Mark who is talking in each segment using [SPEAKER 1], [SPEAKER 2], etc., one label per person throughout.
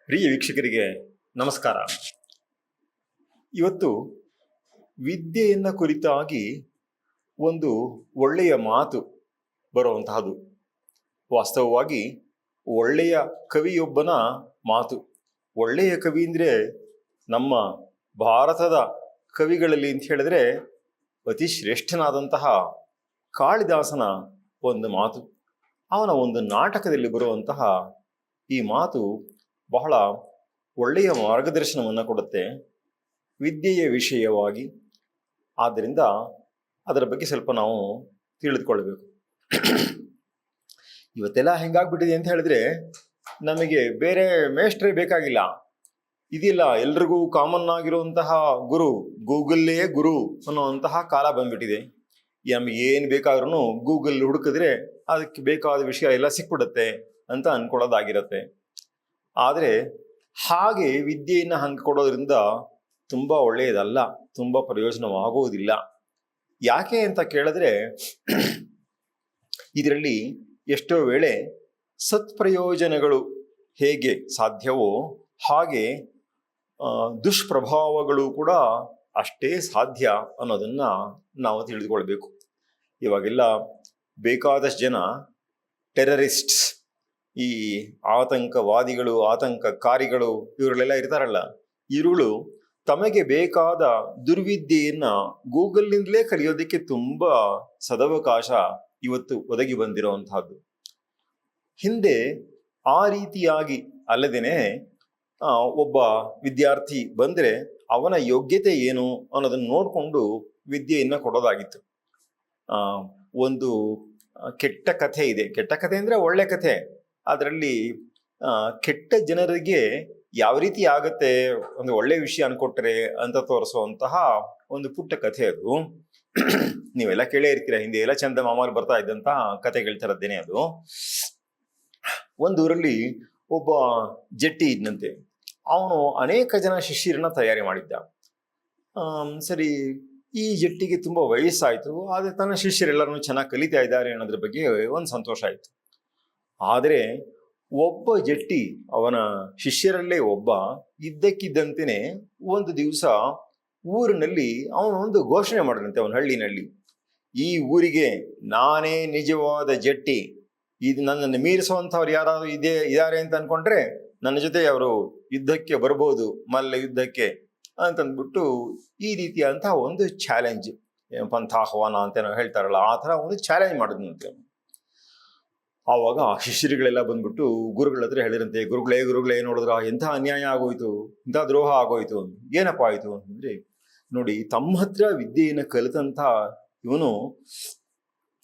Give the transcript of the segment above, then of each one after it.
[SPEAKER 1] ಪ್ರಿಯ ವೀಕ್ಷಕರಿಗೆ ನಮಸ್ಕಾರ. ಇವತ್ತು ವಿದ್ಯೆಯನ್ನು ಕುರಿತಾಗಿ ಒಂದು ಒಳ್ಳೆಯ ಮಾತು ಬರುವಂತಹದ್ದು. ವಾಸ್ತವವಾಗಿ ಒಳ್ಳೆಯ ಕವಿಯೊಬ್ಬನ ಮಾತು. ಒಳ್ಳೆಯ ಕವಿ ಅಂದರೆ ನಮ್ಮ ಭಾರತದ ಕವಿಗಳಲ್ಲಿ ಅಂತ ಹೇಳಿದ್ರೆ ಅತಿ ಶ್ರೇಷ್ಠನಾದಂತಹ ಕಾಳಿದಾಸನ ಒಂದು ಮಾತು. ಅವನ ಒಂದು ನಾಟಕದಲ್ಲಿ ಬರುವಂತಹ ಈ ಮಾತು ಬಹಳ ಒಳ್ಳೆಯ ಮಾರ್ಗದರ್ಶನವನ್ನು ಕೊಡುತ್ತೆ ವಿದ್ಯೆಯ ವಿಷಯವಾಗಿ. ಆದ್ದರಿಂದ ಅದರ ಬಗ್ಗೆ ಸ್ವಲ್ಪ ನಾವು ತಿಳಿದುಕೊಳ್ಬೇಕು. ಇವತ್ತೆಲ್ಲ ಹೆಂಗಾಗ್ಬಿಟ್ಟಿದೆ ಅಂತ ಹೇಳಿದ್ರೆ ನಮಗೆ ಬೇರೆ ಮೇಷ್ಟ್ರೇ ಬೇಕಾಗಿಲ್ಲ. ಇದಿಲ್ಲ, ಎಲ್ರಿಗೂ ಕಾಮನ್ ಆಗಿರುವಂತಹ ಗುರು, ಗೂಗಲ್ಲೇ ಗುರು ಅನ್ನುವಂತಹ ಕಾಲ ಬಂದ್ಬಿಟ್ಟಿದೆ. ನಮ್ಗೆ ಏನು ಬೇಕಾದ್ರೂ ಗೂಗಲ್ ಹುಡುಕಿದ್ರೆ ಅದಕ್ಕೆ ಬೇಕಾದ ವಿಷಯ ಎಲ್ಲ ಸಿಕ್ಬಿಡುತ್ತೆ ಅಂತ ಅನ್ಕೊಳ್ಳೋದಾಗಿರತ್ತೆ. ಆದರೆ ಹಾಗೆ ವಿದ್ಯೆಯನ್ನು ಹಂಗೆ ಕೊಡೋದ್ರಿಂದ ತುಂಬ ಒಳ್ಳೆಯದಲ್ಲ, ತುಂಬ ಪ್ರಯೋಜನವಾಗುವುದಿಲ್ಲ. ಯಾಕೆ ಅಂತ ಕೇಳಿದ್ರೆ ಇದರಲ್ಲಿ ಎಷ್ಟೋ ವೇಳೆ ಸತ್ಪ್ರಯೋಜನಗಳು ಹೇಗೆ ಸಾಧ್ಯವೋ ಹಾಗೆ ದುಷ್ಪ್ರಭಾವಗಳು ಕೂಡ ಅಷ್ಟೇ ಸಾಧ್ಯ ಅನ್ನೋದನ್ನು ನಾವು ತಿಳಿದುಕೊಳ್ಬೇಕು. ಇವಾಗೆಲ್ಲ ಬೇಕಾದಷ್ಟು ಜನ ಟೆರರಿಸ್ಟ್ಸ್, ಈ ಆತಂಕವಾದಿಗಳು, ಆತಂಕಕಾರಿಗಳು ಇವರೆಲ್ಲ ಇರ್ತಾರಲ್ಲ, ಇರುಳು ತಮಗೆ ಬೇಕಾದ ದುರ್ವಿದ್ಯೆಯನ್ನು ಗೂಗಲ್ನಿಂದಲೇ ಕಲಿಯೋದಕ್ಕೆ ತುಂಬ ಸದವಕಾಶ ಇವತ್ತು ಒದಗಿ ಬಂದಿರುವಂತಹದ್ದು. ಹಿಂದೆ ಆ ರೀತಿಯಾಗಿ ಅಲ್ಲದೇನೆ ಒಬ್ಬ ವಿದ್ಯಾರ್ಥಿ ಬಂದರೆ ಅವನ ಯೋಗ್ಯತೆ ಏನು ಅನ್ನೋದನ್ನು ನೋಡಿಕೊಂಡು ವಿದ್ಯೆಯನ್ನು ಕೊಡೋದಾಗಿತ್ತು. ಒಂದು ಕೆಟ್ಟ ಕಥೆ ಇದೆ. ಕೆಟ್ಟ ಕಥೆ ಅಂದರೆ ಒಳ್ಳೆ ಕಥೆ. ಅದರಲ್ಲಿ ಕೆಟ್ಟ ಜನರಿಗೆ ಯಾವ ರೀತಿ ಆಗತ್ತೆ ಒಂದು ಒಳ್ಳೆ ವಿಷಯ ಅನ್ಕೊಟ್ರೆ ಅಂತ ತೋರಿಸುವಂತಹ ಒಂದು ಪುಟ್ಟ ಕಥೆ ಅದು. ನೀವೆಲ್ಲ ಕೇಳೇ ಇರ್ತೀರ, ಹಿಂದೆ ಎಲ್ಲ ಚಂದ ಮಾಮೂಲಿ ಬರ್ತಾ ಇದ್ದಂತಹ ಕಥೆಗಳ ಥರದ್ದೇನೆ ಅದು. ಒಂದು ಊರಲ್ಲಿ ಒಬ್ಬ ಜಟ್ಟಿ ಇದ್ನಂತೆ. ಅವನು ಅನೇಕ ಜನ ಶಿಷ್ಯರನ್ನ ತಯಾರಿ ಮಾಡಿದ್ದ. ಸರಿ, ಈ ಜಟ್ಟಿಗೆ ತುಂಬ ವಯಸ್ಸಾಯಿತು. ಆದರೆ ತನ್ನ ಶಿಷ್ಯರೆಲ್ಲರೂ ಚೆನ್ನಾಗಿ ಕಲಿತಾ ಇದ್ದಾರೆ ಅನ್ನೋದ್ರ ಬಗ್ಗೆ ಒಂದು ಸಂತೋಷ ಆಯಿತು. ಆದರೆ ಒಬ್ಬ ಜಟ್ಟಿ, ಅವನ ಶಿಷ್ಯರಲ್ಲೇ ಒಬ್ಬ, ಇದ್ದಕ್ಕಿದ್ದಂತೆಯೇ ಒಂದು ದಿವಸ ಊರಿನಲ್ಲಿ ಅವನು ಒಂದು ಘೋಷಣೆ ಮಾಡಿದಂತೆ. ಅವನ ಹಳ್ಳಿನಲ್ಲಿ, ಈ ಊರಿಗೆ ನಾನೇ ನಿಜವಾದ ಜಟ್ಟಿ, ಇದು ನನ್ನನ್ನು ಮೀರಿಸುವಂಥವ್ರು ಯಾರಾದರೂ ಇದ್ದಾರೆ ಅಂತ ಅಂದ್ಕೊಂಡ್ರೆ ನನ್ನ ಜೊತೆ ಅವರು ಯುದ್ಧಕ್ಕೆ ಬರ್ಬೋದು, ಮಲ್ಲ ಯುದ್ಧಕ್ಕೆ ಅಂತಂದ್ಬಿಟ್ಟು ಈ ರೀತಿಯಾದಂತಹ ಒಂದು ಚಾಲೆಂಜ್, ಪಂಥಾಹ್ವಾನ ಅಂತ ನಾವು ಹೇಳ್ತಾರಲ್ಲ, ಆ ಥರ ಒಂದು ಚಾಲೆಂಜ್ ಮಾಡಿದ್ನಂತೆ. ಆವಾಗ ಆ ಶಿಷ್ಯರುಗಳೆಲ್ಲ ಬಂದ್ಬಿಟ್ಟು ಗುರುಗಳ ಹತ್ರ ಹೇಳಿರಂತೆ, ಗುರುಗಳೇ ನೋಡಿದ್ರ ಎಂಥ ಅನ್ಯಾಯ ಆಗೋಯ್ತು, ಇಂಥ ದ್ರೋಹ ಆಗೋಯ್ತು. ಏನಪ್ಪ ಆಯಿತು ಅಂತಂದರೆ, ನೋಡಿ, ತಮ್ಮ ಹತ್ರ ವಿದ್ಯೆಯನ್ನು ಕಲಿತಂಥ ಇವನು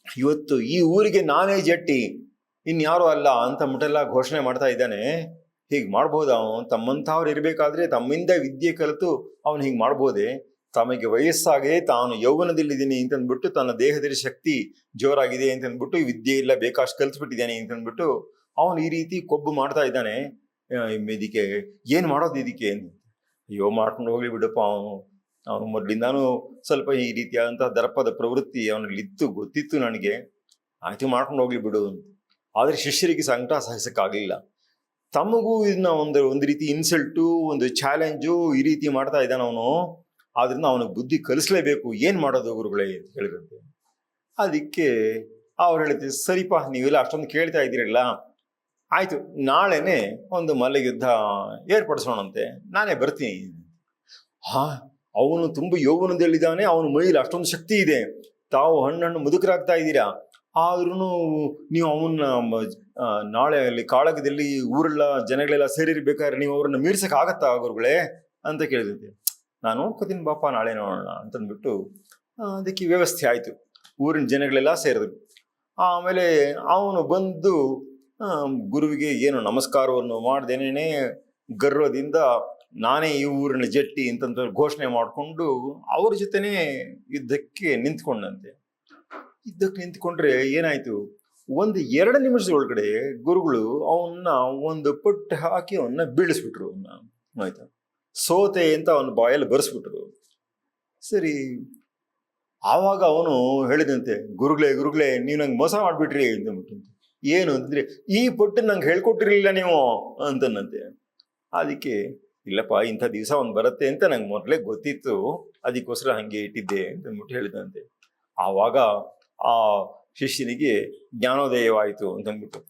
[SPEAKER 1] ಇವತ್ತು ಈ ಊರಿಗೆ ನಾನೇ ಜಟ್ಟಿ, ಇನ್ಯಾರು ಅಲ್ಲ ಅಂತ ಮುಟ್ಟೆಲ್ಲ ಘೋಷಣೆ ಮಾಡ್ತಾ ಇದ್ದಾನೆ. ಹೀಗೆ ಮಾಡ್ಬೋದ? ಅವನು ತಮ್ಮಂಥವ್ರು ಇರಬೇಕಾದ್ರೆ ತಮ್ಮಿಂದ ವಿದ್ಯೆ ಕಲಿತು ಅವನು ಹೀಗೆ ಮಾಡ್ಬೋದೆ? ತಮಗೆ ವಯಸ್ಸಾಗಿದೆ, ತಾನು ಯೌವನದಲ್ಲಿದ್ದೀನಿ ಅಂತಂದ್ಬಿಟ್ಟು, ತನ್ನ ದೇಹದಲ್ಲಿ ಶಕ್ತಿ ಜೋರಾಗಿದೆ ಅಂತಂದ್ಬಿಟ್ಟು, ಈ ವಿದ್ಯೆ ಇಲ್ಲ ಬೇಕಾಷ್ಟು ಕಲಿತ್ಬಿಟ್ಟಿದ್ದಾನೆ ಅಂತಂದ್ಬಿಟ್ಟು ಅವನು ಈ ರೀತಿ ಕೊಬ್ಬು ಮಾಡ್ತಾ ಇದ್ದಾನೆ. ಇದಕ್ಕೆ ಏನು ಮಾಡೋದು ಇದಕ್ಕೆ? ಅಯ್ಯೋ, ಮಾಡ್ಕೊಂಡು ಹೋಗ್ಲಿ ಬಿಡಪ್ಪ. ಅವನು ಮೊದಲಿಂದಾನು ಸ್ವಲ್ಪ ಈ ರೀತಿಯಾದಂತಹ ದರ್ಪದ ಪ್ರವೃತ್ತಿ ಅವನಲ್ಲಿತ್ತು, ಗೊತ್ತಿತ್ತು ನನಗೆ. ಆಯ್ತು, ಮಾಡ್ಕೊಂಡು ಹೋಗ್ಲಿ ಬಿಡು. ಆದರೆ ಶಿಷ್ಯರಿಗೆ ಸಂಕಟ ಸಹಿಸಕ್ಕಾಗಲಿಲ್ಲ. ತಮಗೂ ಇದನ್ನ ಒಂದು ರೀತಿ ಇನ್ಸಲ್ಟು, ಒಂದು ಚಾಲೆಂಜು ಈ ರೀತಿ ಮಾಡ್ತಾ ಇದ್ದಾನೆ ಅವನು. ಆದ್ರಿಂದ ಅವನಿಗೆ ಬುದ್ಧಿ ಕಲಿಸ್ಲೇಬೇಕು. ಏನು ಮಾಡೋದು ಗುರುಗಳೇ ಅಂತ ಹೇಳಿದಂತೆ. ಅದಕ್ಕೆ ಅವ್ರು ಹೇಳಿದ್ರು, ಸರಿಪಾ, ನೀವೆಲ್ಲ ಅಷ್ಟೊಂದು ಕೇಳ್ತಾ ಇದ್ದೀರಲ್ಲ, ಆಯಿತು, ನಾಳೆನೆ ಒಂದು ಮಲ್ಲಯುದ್ಧ ಏರ್ಪಡಿಸೋಣಂತೆ, ನಾನೇ ಬರ್ತೀನಿ. ಅವನು ತುಂಬ ಯೌವನದಲ್ಲಿದ್ದಾನೆ, ಅವನ ಮೈಯಲ್ಲಿ ಅಷ್ಟೊಂದು ಶಕ್ತಿ ಇದೆ, ತಾವು ಹಣ್ಣು ಮುದುಕರಾಗ್ತಾ ಇದ್ದೀರಾ, ಆದ್ರೂ ನೀವು ಅವನ್ನ ನಾಳೆ ಅಲ್ಲಿ ಕಾಳಗದಲ್ಲಿ ಊರೆಲ್ಲ ಜನಗಳೆಲ್ಲ ಸೇರಿರ್ಬೇಕಾದ್ರೆ ನೀವು ಅವ್ರನ್ನ ಮೀರ್ಸಕ್ಕಾಗತ್ತಾ ಗುರುಗಳೇ ಅಂತ ಕೇಳಿದಂತೆ. ನಾನು ನೋಡ್ಕೋತೀನಿ ಬಾಪ, ನಾಳೆ ನೋಡೋಣ ಅಂತಂದ್ಬಿಟ್ಟು ಅದಕ್ಕೆ ವ್ಯವಸ್ಥೆ ಆಯಿತು. ಊರಿನ ಜನಗಳೆಲ್ಲ ಸೇರಿದ್ರು. ಆಮೇಲೆ ಅವನು ಬಂದು ಗುರುವಿಗೆ ಏನು ನಮಸ್ಕಾರವನ್ನು ಮಾಡ್ದೇನೇ ಗರ್ವದಿಂದ ನಾನೇ ಈ ಊರಿನ ಜಟ್ಟಿ ಅಂತಂತ ಘೋಷಣೆ ಮಾಡಿಕೊಂಡು ಅವ್ರ ಜೊತೆನೇ ಯುದ್ಧಕ್ಕೆ ನಿಂತ್ಕೊಂಡಂತೆ. ಯುದ್ಧಕ್ಕೆ ನಿಂತ್ಕೊಂಡ್ರೆ ಏನಾಯ್ತು, 1-2 ನಿಮಿಷದ ಒಳಗಡೆ ಗುರುಗಳು ಅವನ್ನ ಒಂದು ಪಟ್ಟು ಹಾಕಿ ಅವನ್ನ ಬೀಳಿಸ್ಬಿಟ್ರು. ಆಯ್ತಾ, ಸೋತೆ ಅಂತ ಅವನ ಬಾಯಲ್ಲಿ ಬರ್ಸ್ಬಿಟ್ರು. ಸರಿ, ಆವಾಗ ಅವನು ಹೇಳಿದಂತೆ, ಗುರುಗಳೇ ನೀವು ನಂಗೆ ಮೋಸ ಮಾಡಿಬಿಟ್ರಿ ಅಂತಂದ್ಬಿಟ್ಟು. ಏನು ಅಂತಂದ್ರೆ, ಈ ಪಟ್ಟು ನಂಗೆ ಹೇಳ್ಕೊಟ್ಟಿರ್ಲಿಲ್ಲ ನೀವು ಅಂತನಂತೆ. ಅದಕ್ಕೆ ಇಲ್ಲಪ್ಪ ಇಂಥ ದಿವಸ ಒಂದು ಬರುತ್ತೆ ಅಂತ ನಂಗೆ ಮೊದಲೇ ಗೊತ್ತಿತ್ತು, ಅದಕ್ಕೋಸ್ಕರ ಹಂಗೆ ಇಟ್ಟಿದ್ದೆ ಅಂತ ಅಂದ್ಬಿಟ್ಟು ಹೇಳಿದಂತೆ. ಆವಾಗ ಆ ಶಿಷ್ಯನಿಗೆ ಜ್ಞಾನೋದಯವಾಯಿತು ಅಂತಂದ್ಬಿಟ್ಟು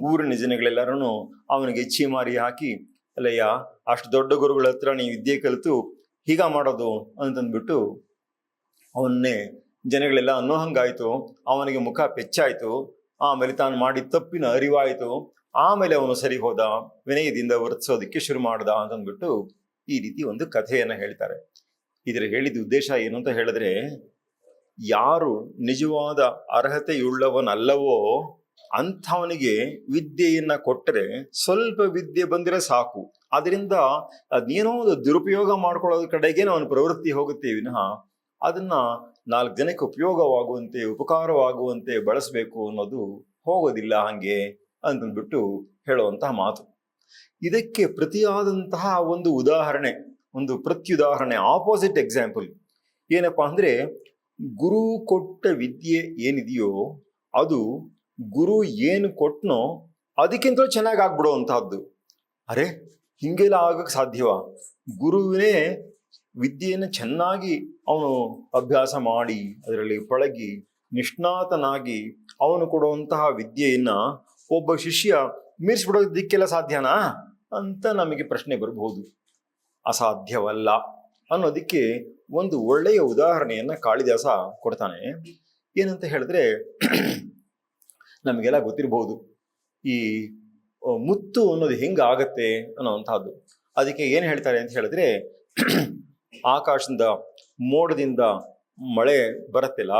[SPEAKER 1] ಊರಿನ ಜನಗಳೆಲ್ಲರೂ ಅವನಿಗೆ ಛೀಮಾರಿ ಹಾಕಿ, ಅಲ್ಲಯ್ಯ ಅಷ್ಟು ದೊಡ್ಡ ಗುರುಗಳ ಹತ್ರ ನೀವು ವಿದ್ಯೆ ಕಲಿತು ಹೀಗ ಮಾಡೋದು ಅಂತಂದ್ಬಿಟ್ಟು ಅವನ್ನೇ ಜನಗಳೆಲ್ಲ ಅನ್ನೋ ಹಂಗಾಯ್ತು. ಅವನಿಗೆ ಮುಖ ಪೆಚ್ಚಾಯ್ತು. ಆಮೇಲೆ ತಾನು ಮಾಡಿದ ತಪ್ಪಿನ ಅರಿವಾಯಿತು. ಆಮೇಲೆ ಅವನು ಸರಿ ಹೋದ, ವಿನಯದಿಂದ ವರ್ತಿಸೋದಕ್ಕೆ ಶುರು ಮಾಡ್ದ ಅಂತಂದ್ಬಿಟ್ಟು ಈ ರೀತಿ ಒಂದು ಕಥೆಯನ್ನ ಹೇಳ್ತಾರೆ. ಇದರ ಹೇಳಿದ ಉದ್ದೇಶ ಏನು ಅಂತ ಹೇಳಿದ್ರೆ, ಯಾರು ನಿಜವಾದ ಅರ್ಹತೆಯುಳ್ಳವನಲ್ಲವೋ ಅಂಥವನಿಗೆ ವಿದ್ಯೆಯನ್ನ ಕೊಟ್ಟರೆ ಸ್ವಲ್ಪ ವಿದ್ಯೆ ಬಂದರೆ ಸಾಕು. ಅದರಿಂದ ಅದೇನೋ ಒಂದು ದುರುಪಯೋಗ ಮಾಡ್ಕೊಳ್ಳೋದ್ರ ಕಡೆಗೆ ಅವನ ಪ್ರವೃತ್ತಿ ಹೋಗುತ್ತೆ ವಿನಃ ಅದನ್ನ 4 ಜನಕ್ಕೆ ಉಪಯೋಗವಾಗುವಂತೆ ಉಪಕಾರವಾಗುವಂತೆ ಬಳಸಬೇಕು ಅನ್ನೋದು ಹೋಗೋದಿಲ್ಲ ಹಂಗೆ ಅಂತಂದ್ಬಿಟ್ಟು ಹೇಳುವಂತಹ ಮಾತು. ಇದಕ್ಕೆ ಪ್ರತಿಯಾದಂತಹ ಒಂದು ಉದಾಹರಣೆ, ಒಂದು ಪ್ರತ್ಯುದಾಹರಣೆ, ಆಪೋಸಿಟ್ ಎಕ್ಸಾಂಪಲ್ ಏನಪ್ಪಾ ಅಂದ್ರೆ, ಗುರು ಕೊಟ್ಟ ವಿದ್ಯೆ ಏನಿದೆಯೋ ಅದು ಗುರು ಏನು ಕೊಟ್ಟನೋ ಅದಕ್ಕಿಂತಲೂ ಚೆನ್ನಾಗಿ ಆಗ್ಬಿಡುವಂತಹದ್ದು. ಅರೆ ಹಿಂಗೆಲ್ಲ ಆಗಕ್ಕೆ ಸಾಧ್ಯವಾ? ಗುರುವಿನೇ ವಿದ್ಯೆಯನ್ನು ಚೆನ್ನಾಗಿ ಅವನು ಅಭ್ಯಾಸ ಮಾಡಿ ಅದರಲ್ಲಿ ಪಳಗಿ ನಿಷ್ಣಾತನಾಗಿ ಅವನು ಕೊಡುವಂತಹ ವಿದ್ಯೆಯನ್ನ ಒಬ್ಬ ಶಿಷ್ಯ ಮೀರಿಸ್ಬಿಡೋದಕ್ಕೆಲ್ಲ ಸಾಧ್ಯನಾ ಅಂತ ನಮಗೆ ಪ್ರಶ್ನೆ ಬರಬಹುದು. ಅಸಾಧ್ಯವಲ್ಲ ಅನ್ನೋದಕ್ಕೆ ಒಂದು ಒಳ್ಳೆಯ ಉದಾಹರಣೆಯನ್ನ ಕಾಳಿದಾಸ ಕೊಡ್ತಾನೆ. ಏನಂತ ಹೇಳಿದ್ರೆ, ನಮಗೆಲ್ಲ ಗೊತ್ತಿರಬಹುದು ಈ ಮುತ್ತು ಅನ್ನೋದು ಹೆಂಗಾಗತ್ತೆ ಅನ್ನೋವಂಥದ್ದು. ಅದಕ್ಕೆ ಏನು ಹೇಳ್ತಾರೆ ಅಂತ ಹೇಳಿದ್ರೆ, ಆಕಾಶದಿಂದ ಮೋಡದಿಂದ ಮಳೆ ಬರುತ್ತಿಲ್ಲ,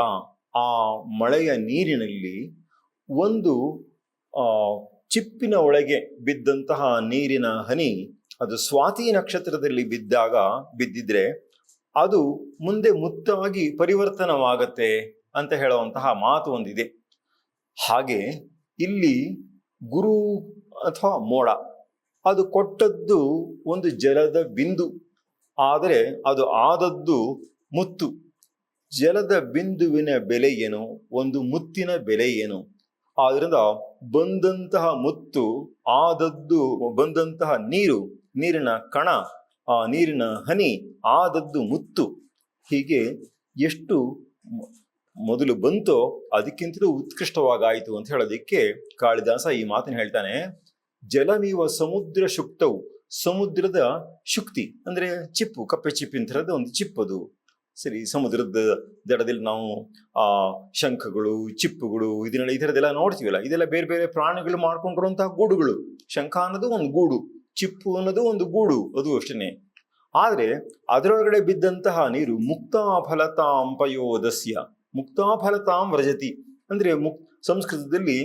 [SPEAKER 1] ಆ ಮಳೆಯ ನೀರಿನಲ್ಲಿ ಒಂದು ಚಿಪ್ಪಿನ ಒಳಗೆ ಬಿದ್ದಂತಹ ನೀರಿನ ಹನಿ ಅದು ಸ್ವಾತಿ ನಕ್ಷತ್ರದಲ್ಲಿ ಬಿದ್ದಿದ್ರೆ ಅದು ಮುಂದೆ ಮುತ್ತಾಗಿ ಪರಿವರ್ತನವಾಗತ್ತೆ ಅಂತ ಹೇಳುವಂತಹ ಮಾತು ಒಂದಿದೆ. ಹಾಗೆ ಇಲ್ಲಿ ಗುರು ಅಥವಾ ಮೋಡ ಅದು ಕೊಟ್ಟದ್ದು ಒಂದು ಜಲದ ಬಿಂದು, ಆದರೆ ಅದು ಆದದ್ದು ಮುತ್ತು. ಜಲದ ಬಿಂದುವಿನ ಬೆಲೆ ಏನು, ಒಂದು ಮುತ್ತಿನ ಬೆಲೆ ಏನು? ಆದ್ರಿಂದ ಬಂದಂತಹ ಮುತ್ತು, ಆದದ್ದು ಬಂದಂತಹ ನೀರು, ನೀರಿನ ಕಣ, ಆ ನೀರಿನ ಹನಿ, ಆದದ್ದು ಮುತ್ತು. ಹೀಗೆ ಎಷ್ಟು ಮೊದಲು ಬಂತೋ ಅದಕ್ಕಿಂತಲೂ ಉತ್ಕೃಷ್ಟವಾಗಾಯಿತು ಅಂತ ಹೇಳೋದಕ್ಕೆ ಕಾಳಿದಾಸ ಈ ಮಾತನ್ನು ಹೇಳ್ತಾನೆ. ಜಲಮೀವ ಸಮುದ್ರ ಶುಕ್ತವು, ಸಮುದ್ರದ ಶುಕ್ತಿ ಅಂದ್ರೆ ಚಿಪ್ಪು, ಕಪ್ಪೆ ಚಿಪ್ಪಿನ ಥರದ ಒಂದು ಚಿಪ್ಪದು. ಸರಿ, ಸಮುದ್ರದ ದಡದಲ್ಲಿ ನಾವು ಶಂಖಗಳು, ಚಿಪ್ಪುಗಳು, ಇದನ್ನೆಲ್ಲ ಈ ಥರದ್ದೆಲ್ಲ ನೋಡ್ತೀವಲ್ಲ, ಇದೆಲ್ಲ ಬೇರೆ ಬೇರೆ ಪ್ರಾಣಿಗಳು ಮಾಡ್ಕೊಂಡಿರುವಂತಹ ಗೂಡುಗಳು. ಶಂಖ ಅನ್ನೋದು ಒಂದು ಗೂಡು, ಚಿಪ್ಪು ಅನ್ನೋದು ಒಂದು ಗೂಡು, ಅದು ಅಷ್ಟೇನೆ. ಆದ್ರೆ ಅದರೊಳಗಡೆ ಬಿದ್ದಂತಹ ನೀರು ಮುಕ್ತಾ ಫಲತಾಂ ಪಯೋದಸ್ಯ, ಮುಕ್ತಾ ಫಲತಾಂ ವ್ರಜತಿ ಅಂದ್ರೆ ಸಂಸ್ಕೃತದಲ್ಲಿ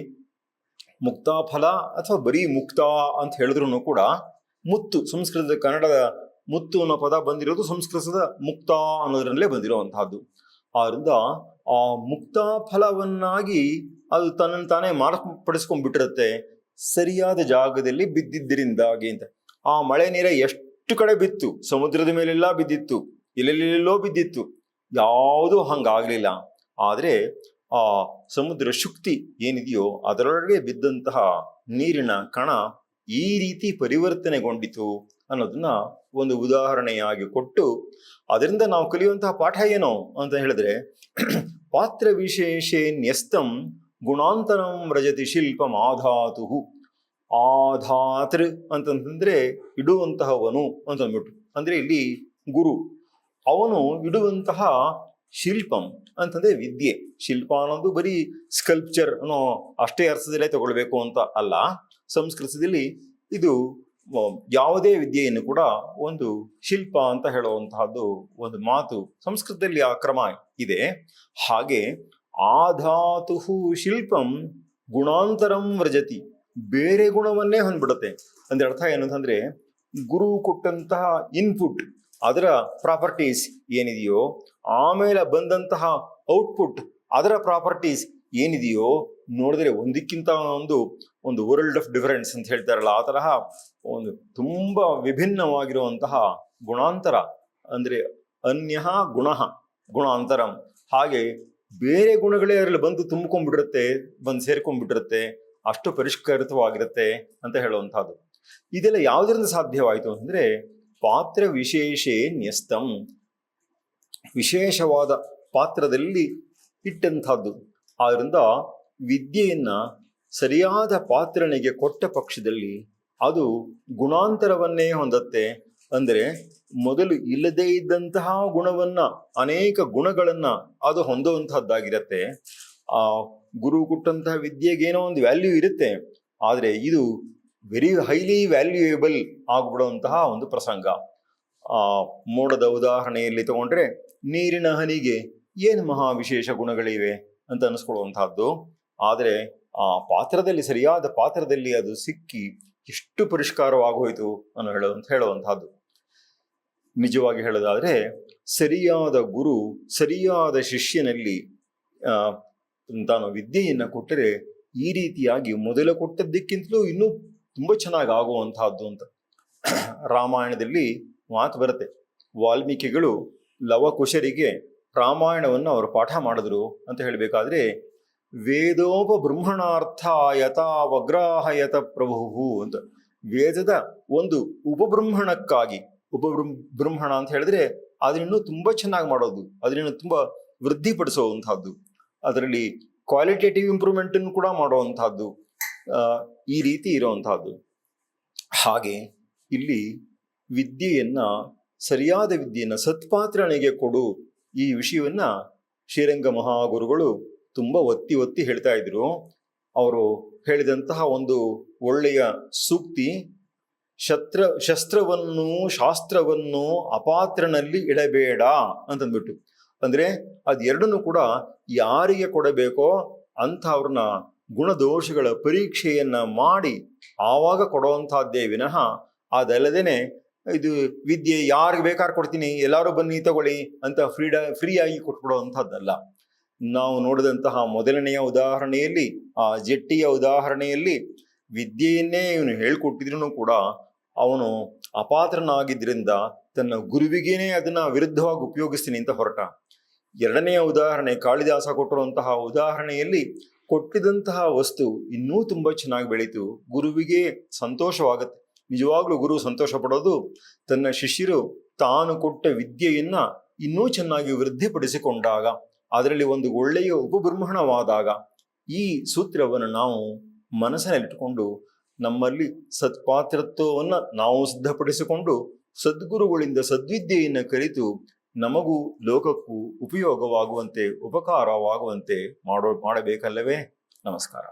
[SPEAKER 1] ಮುಕ್ತಾ ಫಲ ಅಥವಾ ಬರೀ ಮುಕ್ತಾ ಅಂತ ಹೇಳಿದ್ರು ಕೂಡ ಮುತ್ತು, ಸಂಸ್ಕೃತದ ಕನ್ನಡದ ಮುತ್ತು ಅನ್ನೋ ಪದ ಬಂದಿರೋದು ಸಂಸ್ಕೃತದ ಮುಕ್ತಾ ಅನ್ನೋದ್ರಲ್ಲೇ ಬಂದಿರುವಂತಹದ್ದು. ಆದ್ರಿಂದ ಆ ಮುಕ್ತಾ ಫಲವನ್ನಾಗಿ ಅದು ತನ್ನನ್ನು ತಾನೇ ಮಾರ್ಪಡಿಸ್ಕೊಂಡ್ಬಿಟ್ಟಿರುತ್ತೆ ಸರಿಯಾದ ಜಾಗದಲ್ಲಿ ಬಿದ್ದಿದ್ದರಿಂದಾಗಿ ಅಂತ. ಆ ಮಳೆ ನೀರ ಎಷ್ಟು ಕಡೆ ಬಿತ್ತು, ಸಮುದ್ರದ ಮೇಲೆಲ್ಲ ಬಿದ್ದಿತ್ತು, ಎಲ್ಲೆಲ್ಲೆಲ್ಲೋ ಬಿದ್ದಿತ್ತು, ಯಾವುದೂ ಹಂಗಾಗ್ಲಿಲ್ಲ. ಆದ್ರೆ ಆ ಸಮುದ್ರ ಶುಕ್ತಿ ಏನಿದೆಯೋ ಅದರೊಳಗೆ ಬಿದ್ದಂತಹ ನೀರಿನ ಕಣ ಈ ರೀತಿ ಪರಿವರ್ತನೆಗೊಂಡಿತು ಅನ್ನೋದನ್ನ ಒಂದು ಉದಾಹರಣೆಯಾಗಿ ಕೊಟ್ಟು, ಅದರಿಂದ ನಾವು ಕಲಿಯುವಂತಹ ಪಾಠ ಏನು ಅಂತ ಹೇಳಿದ್ರೆ, ಪಾತ್ರ ವಿಶೇಷೇ ನ್ಯಸ್ತಂ ಗುಣಾಂತರಂ ವ್ರಜತಿ ಶಿಲ್ಪಂ ಆಧಾತು. ಆಧಾತೃ ಅಂತಂದ್ರೆ ಇಡುವಂತಹವನು ಅಂತಂದ್ಬಿಟ್ಟು, ಅಂದ್ರೆ ಇಲ್ಲಿ ಗುರು ಅವನು ಇಡುವಂತಹ ಶಿಲ್ಪಂ ಅಂತಂದ್ರೆ ವಿದ್ಯೆ. ಶಿಲ್ಪ ಅನ್ನೋದು ಬರೀ ಸ್ಕಲ್ಪ್ಚರ್ ಅನ್ನೋ ಅಷ್ಟೇ ಅರ್ಥದಲ್ಲೇ ತಗೊಳ್ಬೇಕು ಅಂತ ಅಲ್ಲ. ಸಂಸ್ಕೃತದಲ್ಲಿ ಇದು ಯಾವುದೇ ವಿದ್ಯೆಯನ್ನು ಕೂಡ ಒಂದು ಶಿಲ್ಪ ಅಂತ ಹೇಳುವಂತಹದ್ದು ಒಂದು ಮಾತು ಸಂಸ್ಕೃತದಲ್ಲಿ ಆ ಕ್ರಮ ಇದೆ. ಹಾಗೆ ಆಧಾತು ಶಿಲ್ಪಂ ಗುಣಾಂತರಂ ವ್ರಜತಿ, ಬೇರೆ ಗುಣವನ್ನೇ ಹೊಂದ್ಬಿಡುತ್ತೆ. ಅಂದ್ರೆ ಅರ್ಥ ಏನಂತಂದ್ರೆ, ಗುರು ಕೊಟ್ಟಂತಹ ಇನ್ಪುಟ್ ಅದರ ಪ್ರಾಪರ್ಟೀಸ್ ಏನಿದೆಯೋ, ಆಮೇಲೆ ಬಂದಂತಹ ಔಟ್ಪುಟ್ ಅದರ ಪ್ರಾಪರ್ಟೀಸ್ ಏನಿದೆಯೋ ನೋಡಿದ್ರೆ ಒಂದಕ್ಕಿಂತ ಒಂದು ವರ್ಲ್ಡ್ ಆಫ್ ಡಿಫರೆನ್ಸ್ ಅಂತ ಹೇಳ್ತಾರಲ್ಲ, ಆ ತರಹ ಒಂದು ತುಂಬಾ ವಿಭಿನ್ನವಾಗಿರುವಂತಹ ಗುಣಾಂತರ. ಅಂದ್ರೆ ಅನ್ಯ ಗುಣ ಗುಣಾಂತರಂ, ಹಾಗೆ ಬೇರೆ ಗುಣಗಳೇ ಅದರಲ್ಲಿ ಬಂದು ತುಂಬ್ಕೊಂಡ್ಬಿಟ್ಟಿರುತ್ತೆ, ಬಂದು ಸೇರ್ಕೊಂಡ್ಬಿಟ್ಟಿರುತ್ತೆ, ಅಷ್ಟು ಪರಿಷ್ಕೃತವಾಗಿರುತ್ತೆ ಅಂತ ಹೇಳುವಂತಹದ್ದು. ಇದೆಲ್ಲ ಯಾವುದರಿಂದ ಸಾಧ್ಯವಾಯಿತು ಅಂದರೆ ಪಾತ್ರ ವಿಶೇಷೇ ನ್ಯಸ್ತಂ, ವಿಶೇಷವಾದ ಪಾತ್ರದಲ್ಲಿ ಇಟ್ಟಂಥದ್ದು. ಆದ್ದರಿಂದ ವಿದ್ಯೆಯನ್ನ ಸರಿಯಾದ ಪಾತ್ರನಿಗೆ ಕೊಟ್ಟ ಪಕ್ಷದಲ್ಲಿ ಅದು ಗುಣಾಂತರವನ್ನೇ ಹೊಂದತ್ತೆ. ಅಂದರೆ ಮೊದಲು ಇಲ್ಲದೇ ಇದ್ದಂತಹ ಗುಣವನ್ನ, ಅನೇಕ ಗುಣಗಳನ್ನ ಅದು ಹೊಂದುವಂತಹದ್ದಾಗಿರತ್ತೆ. ಆ ಗುರು ಕೊಟ್ಟಂತಹ ವಿದ್ಯೆಗೇನೋ ಒಂದು ವ್ಯಾಲ್ಯೂ ಇರುತ್ತೆ, ಆದರೆ ಇದು ವೆರಿ ಹೈಲಿ ವ್ಯಾಲ್ಯೂಯೇಬಲ್ ಆಗ್ಬಿಡುವಂತಹ ಒಂದು ಪ್ರಸಂಗ. ಮೋಡದ ಉದಾಹರಣೆಯಲ್ಲಿ ತಗೊಂಡ್ರೆ ನೀರಿನ ಹನಿಗೆ ಏನು ಮಹಾ ವಿಶೇಷ ಗುಣಗಳಿವೆ ಅಂತ ಅನಿಸ್ಕೊಳ್ಳುವಂತಹದ್ದು, ಆದರೆ ಆ ಪಾತ್ರದಲ್ಲಿ, ಸರಿಯಾದ ಪಾತ್ರದಲ್ಲಿ ಅದು ಸಿಕ್ಕಿ ಎಷ್ಟು ಪರಿಷ್ಕಾರವಾಗೋಯ್ತು ಹೇಳುವಂತಹದ್ದು. ನಿಜವಾಗಿ ಹೇಳೋದಾದ್ರೆ ಸರಿಯಾದ ಗುರು ಸರಿಯಾದ ಶಿಷ್ಯನಲ್ಲಿ ತಾನು ವಿದ್ಯೆಯನ್ನು ಕೊಟ್ಟರೆ ಈ ರೀತಿಯಾಗಿ ಮೊದಲು ಕೊಟ್ಟದ್ದಕ್ಕಿಂತಲೂ ಇನ್ನೂ ತುಂಬ ಚೆನ್ನಾಗಿ ಆಗುವಂತಹದ್ದು ಅಂತ. ರಾಮಾಯಣದಲ್ಲಿ ಮಾತು ಬರುತ್ತೆ, ವಾಲ್ಮೀಕಿಗಳು ಲವಕುಶರಿಗೆ ರಾಮಾಯಣವನ್ನು ಅವರು ಪಾಠ ಮಾಡಿದ್ರು ಅಂತ ಹೇಳಬೇಕಾದ್ರೆ, ವೇದೋಪ ಬ್ರಹ್ಮಣಾರ್ಥ ಯಥಾ ವಗ್ರಾಹಯತ ಪ್ರಭು ಅಂತ. ವೇದದ ಒಂದು ಉಪಬ್ರಹ್ಮಣಕ್ಕಾಗಿ, ಉಪಬ್ರಹ್ಮಣ ಅಂತ ಹೇಳಿದ್ರೆ ಅದನ್ನು ತುಂಬಾ ಚೆನ್ನಾಗಿ ಮಾಡೋದು, ಅದನ್ನು ತುಂಬಾ ವೃದ್ಧಿಪಡಿಸುವಂತಹದ್ದು, ಅದರಲ್ಲಿ ಕ್ವಾಲಿಟೇಟಿವ್ ಇಂಪ್ರೂವ್ಮೆಂಟ್ ಅನ್ನು ಕೂಡ ಮಾಡುವಂತಹದ್ದು, ಈ ರೀತಿ ಇರುವಂತಹದ್ದು. ಹಾಗೆ ಇಲ್ಲಿ ವಿದ್ಯೆಯನ್ನ, ಸರಿಯಾದ ವಿದ್ಯೆಯನ್ನ ಸತ್ಪಾತ್ರನಿಗೆ ಕೊಡು, ಈ ವಿಷಯವನ್ನ ಶ್ರೀರಂಗ ಮಹಾಗುರುಗಳು ತುಂಬಾ ಒತ್ತಿ ಒತ್ತಿ ಹೇಳ್ತಾ ಇದ್ರು. ಅವರು ಹೇಳಿದಂತಹ ಒಂದು ಒಳ್ಳೆಯ ಸೂಕ್ತಿ, ಶಸ್ತ್ರವನ್ನು ಶಾಸ್ತ್ರವನ್ನು ಅಪಾತ್ರನಲ್ಲಿ ಇಡಬೇಡ ಅಂತಂದ್ಬಿಟ್ಟು. ಅಂದ್ರೆ ಅದೆರಡನ್ನು ಕೂಡ ಯಾರಿಗೆ ಕೊಡಬೇಕೋ ಅಂಥವ್ರನ್ನ ಗುಣದೋಷಗಳ ಪರೀಕ್ಷೆಯನ್ನ ಮಾಡಿ ಆವಾಗ ಕೊಡುವಂತಹದ್ದೇ ವಿನಃ ಅದಲ್ಲದೇನೆ ಇದು ವಿದ್ಯೆ ಯಾರಿಗೆ ಬೇಕಾದ್ರೆ ಕೊಡ್ತೀನಿ, ಎಲ್ಲರೂ ಬನ್ನಿ ತಗೊಳ್ಳಿ ಅಂತ ಫ್ರೀಯಾಗಿ ಕೊಟ್ಬಿಡುವಂಥದ್ದಲ್ಲ. ನಾವು ನೋಡಿದಂತಹ ಮೊದಲನೆಯ ಉದಾಹರಣೆಯಲ್ಲಿ, ಆ ಜಟ್ಟಿಯ ಉದಾಹರಣೆಯಲ್ಲಿ ವಿದ್ಯೆಯನ್ನೇ ಇವನು ಹೇಳ್ಕೊಟ್ಟಿದ್ರು ಕೂಡ ಅವನು ಅಪಾತ್ರನಾಗಿದ್ದರಿಂದ ತನ್ನ ಗುರುವಿಗೇನೆ ಅದನ್ನ ವಿರುದ್ಧವಾಗಿ ಉಪಯೋಗಿಸ್ತೀನಿ ಅಂತ ಹೊರಟ. ಎರಡನೆಯ ಉದಾಹರಣೆ ಕಾಳಿದಾಸ ಕೊಟ್ಟಿರುವಂತಹ ಉದಾಹರಣೆಯಲ್ಲಿ ಕೊಟ್ಟಿದಂತಹ ವಸ್ತು ಇನ್ನೂ ತುಂಬಾ ಚೆನ್ನಾಗಿ ಬೆಳೀತು, ಗುರುವಿಗೆ ಸಂತೋಷವಾಗುತ್ತೆ. ನಿಜವಾಗ್ಲೂ ಗುರು ಸಂತೋಷ ಪಡೋದು ತನ್ನ ಶಿಷ್ಯರು ತಾನು ಕೊಟ್ಟ ವಿದ್ಯೆಯನ್ನ ಇನ್ನೂ ಚೆನ್ನಾಗಿ ವೃದ್ಧಿಪಡಿಸಿಕೊಂಡಾಗ, ಅದರಲ್ಲಿ ಒಂದು ಒಳ್ಳೆಯ ಉಪಬ್ರಹ್ಮಣವಾದಾಗ. ಈ ಸೂತ್ರವನ್ನು ನಾವು ಮನಸ್ಸಿನಲ್ಲಿಟ್ಟುಕೊಂಡು ನಮ್ಮಲ್ಲಿ ಸತ್ಪಾತ್ರತ್ವವನ್ನ ನಾವು ಸಿದ್ಧಪಡಿಸಿಕೊಂಡು ಸದ್ಗುರುಗಳಿಂದ ಸದ್ವಿದ್ಯೆಯನ್ನು ಕಲಿತು ನಮಗೂ ಲೋಕಕ್ಕೂ ಉಪಯೋಗವಾಗುವಂತೆ, ಉಪಕಾರವಾಗುವಂತೆ ಮಾಡಬೇಕಲ್ಲವೇ? ನಮಸ್ಕಾರ.